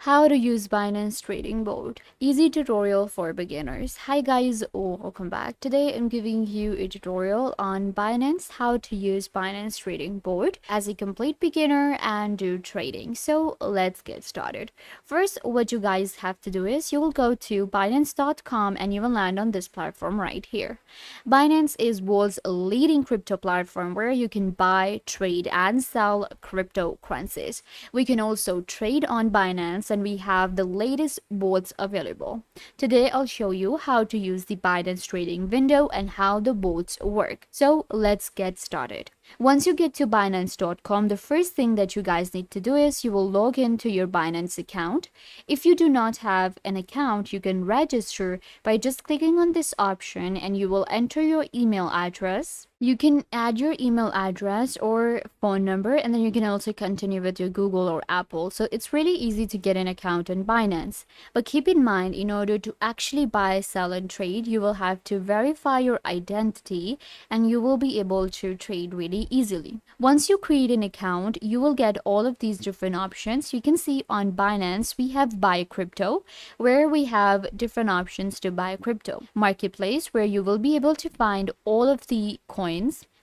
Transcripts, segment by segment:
How to use Binance Trading Board. Easy tutorial for beginners. Hi guys, welcome back. Today I'm giving you a tutorial on Binance, how to use Binance Trading Board as a complete beginner and do trading. So let's get started. First, what you guys have to do is you will go to Binance.com and you will land on this platform right here. Binance is world's leading crypto platform where you can buy, trade, and sell cryptocurrencies. We can also trade on Binance and we have the latest bots available. Today I'll show you how to use the Binance trading window and how the bots work. So let's get started. Once you get to Binance.com, the first thing that you guys need to do is you will log into your Binance account. If you do not have an account, you can register by just clicking on this option and you will enter your email address. You can add your email address or phone number, and then you can also continue with your Google or Apple. So it's really easy to get an account on Binance. But keep in mind, in order to actually buy, sell, and trade, you will have to verify your identity and you will be able to trade really easily. Once you create an account, you will get all of these different options. You can see on Binance, we have buy crypto, where we have different options to buy crypto. Marketplace, where you will be able to find all of the coins.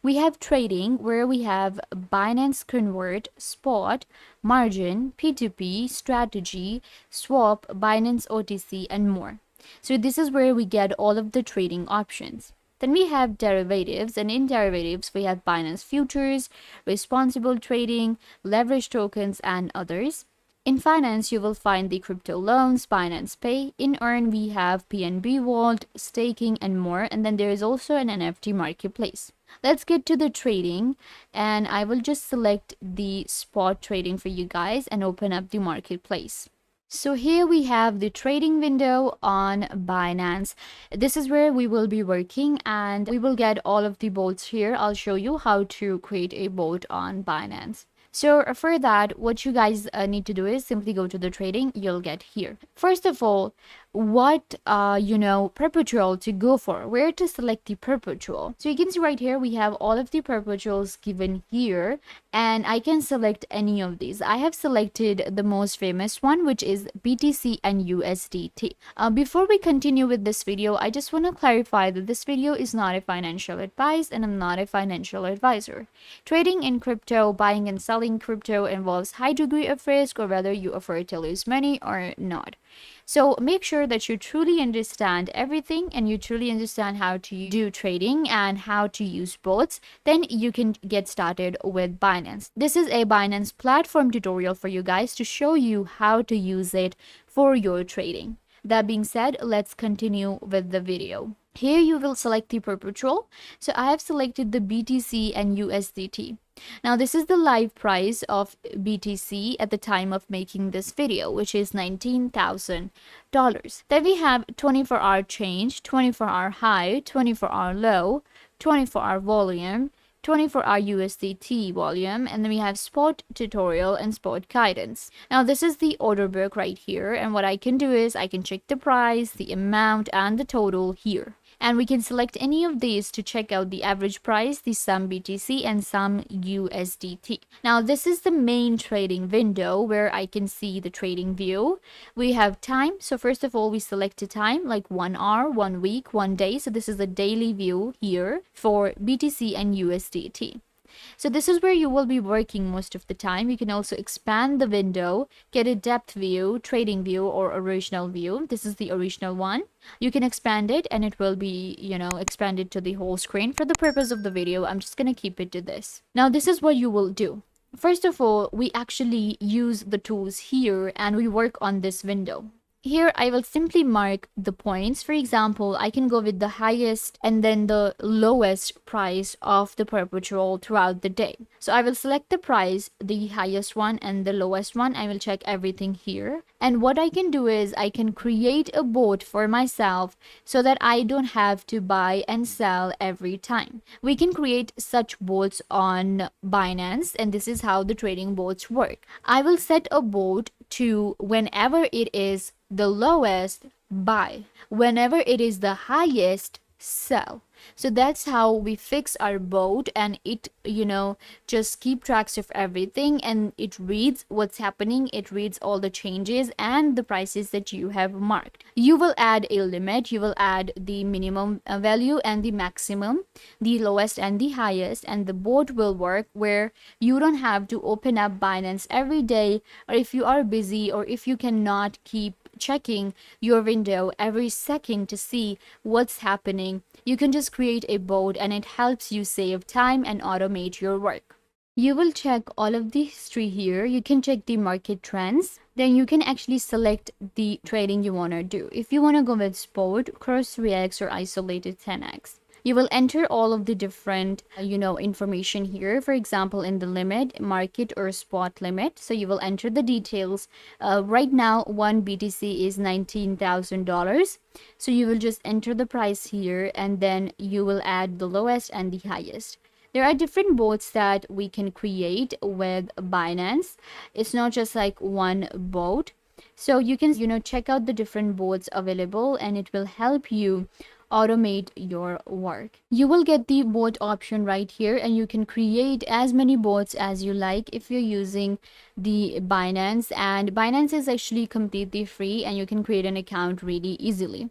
We have trading, where we have Binance Convert, Spot, Margin, P2P, Strategy, Swap, Binance OTC, and more. So this is where we get all of the trading options. Then we have derivatives, and in derivatives we have Binance Futures, Responsible Trading, Leverage Tokens, and others. In finance, you will find the crypto loans, Binance Pay. In earn, we have PNB Vault, staking, and more. And then there is also an NFT marketplace. Let's get to the trading, and I will just select the spot trading for you guys and open up the marketplace. So here we have the trading window on Binance. This is where we will be working and we will get all of the bots here. I'll show you how to create a bot on Binance. So for that, what you guys need to do is simply go to the trading. You'll get here. First of all, what perpetual to go for, where to select the perpetual. So you can see right here we have all of the perpetuals given here, and I can select any of these. I have selected the most famous one, which is BTC and USDT. Before we continue with this video, I just want to clarify that this video is not a financial advice and I'm not a financial advisor. Trading in crypto, buying and selling crypto, involves high degree of risk, or whether you afford to lose money or not. So make sure that you truly understand everything and you truly understand how to do trading and how to use bots. Then you can get started with Binance. This is a Binance platform tutorial for you guys to show you how to use it for your trading. That being said, let's continue with the video. Here you will select the perpetual. So I have selected the BTC and USDT. Now this is the live price of BTC at the time of making this video, which is $19,000. Then we have 24-hour change, 24-hour high, 24-hour low, 24-hour volume, 24-hour USDT volume, and then we have spot tutorial and spot guidance. Now this is the order book right here, and what I can do is I can check the price, the amount, and the total here. And we can select any of these to check out the average price, the some BTC and some USDT. Now this is the main trading window where I can see the trading view. We have time. So first of all, we select a time like 1 hour, 1 week, 1 day. So this is the daily view here for BTC and USDT. So this is where you will be working most of the time. You can also expand the window, get a depth view, trading view, or original view. This is the original one. You can expand it and it will be, expanded to the whole screen. For the purpose of the video, I'm just going to keep it to this. Now, this is what you will do. First of all, we actually use the tools here and we work on this window. Here, I will simply mark the points. For example, I can go with the highest and then the lowest price of the perpetual throughout the day. So I will select the price, the highest one and the lowest one. I will check everything here. And what I can do is I can create a bot for myself so that I don't have to buy and sell every time. We can create such bots on Binance, and this is how the trading bots work. I will set a bot to whenever it is the lowest, buy. Whenever it is the highest, sell. So that's how we fix our boat, and it, just keep tracks of everything, and it reads what's happening, it reads all the changes and the prices that you have marked. You will add a limit, you will add the minimum value and the maximum, the lowest and the highest, and the boat will work where you don't have to open up Binance every day, or if you are busy, or if you cannot keep checking your window every second to see what's happening. You can just create a boat, and it helps you save time and automate your work. You will check all of the history here. You can check the market trends. Then you can actually select the trading you want to do. If you want to go with spot, cross 3x, or isolated 10x. You will enter all of the different, information here. For example, in the limit, market or spot limit. So you will enter the details. Right now, one BTC is $19,000. So you will just enter the price here, and then you will add the lowest and the highest. There are different bots that we can create with Binance. It's not just like one bot. So you can, check out the different bots available, and it will help you automate your work. You will get the bot option right here, and you can create as many bots as you like if you're using the Binance. And Binance is actually completely free, and you can create an account really easily.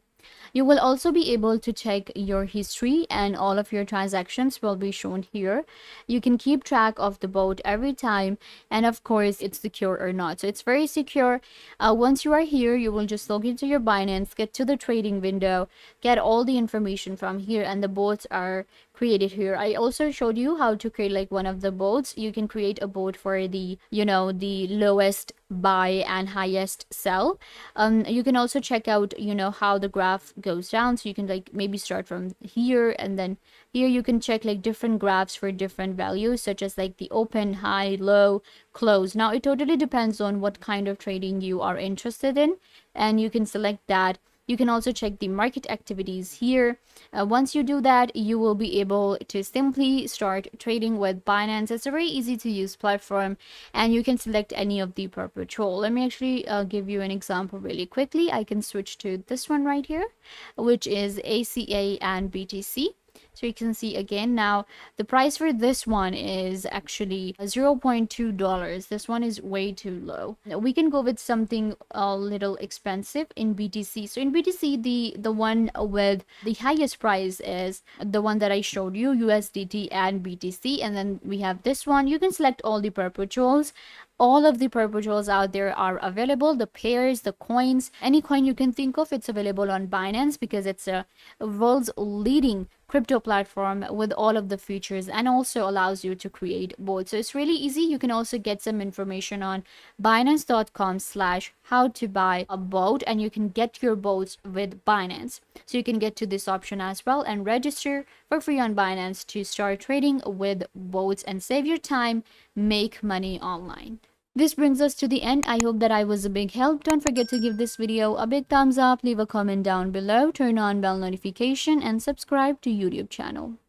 You will also be able to check your history, and all of your transactions will be shown here. You can keep track of the boat every time, and of course it's secure or not. So it's very secure. Once you are here, you will just log into your Binance, get to the trading window, get all the information from here, and the boats are created here. I also showed you how to create like one of the boats. You can create a boat for the, the lowest buy and highest sell. You can also check out, how the graph goes down. So you can like maybe start from here, and then here you can check like different graphs for different values, such as like the open, high, low, close. Now it totally depends on what kind of trading you are interested in, and you can select that. You can also check the market activities here. Once you do that, you will be able to simply start trading with Binance. It's a very easy to use platform, and you can select any of the perpetual. Let me actually give you an example really quickly. I can switch to this one right here, which is ACA and BTC. So you can see again now the price for this one is actually $0.2. This one is way too low. Now we can go with something a little expensive in BTC. So in BTC, the one with the highest price is the one that I showed you, USDT and BTC. And then we have this one. You can select all the perpetuals. All of the perpetuals out there are available, the pairs, the coins, any coin you can think of, it's available on Binance, because it's a world's leading crypto platform with all of the features, and also allows you to create bots. So it's really easy. You can also get some information on binance.com/how to buy a bot, and you can get your bots with Binance. So you can get to this option as well and register for free on Binance to start trading with bots and save your time, make money online. This brings us to the end. I hope that I was a big help. Don't forget to give this video a big thumbs up, leave a comment down below, turn on bell notification, and subscribe to YouTube channel.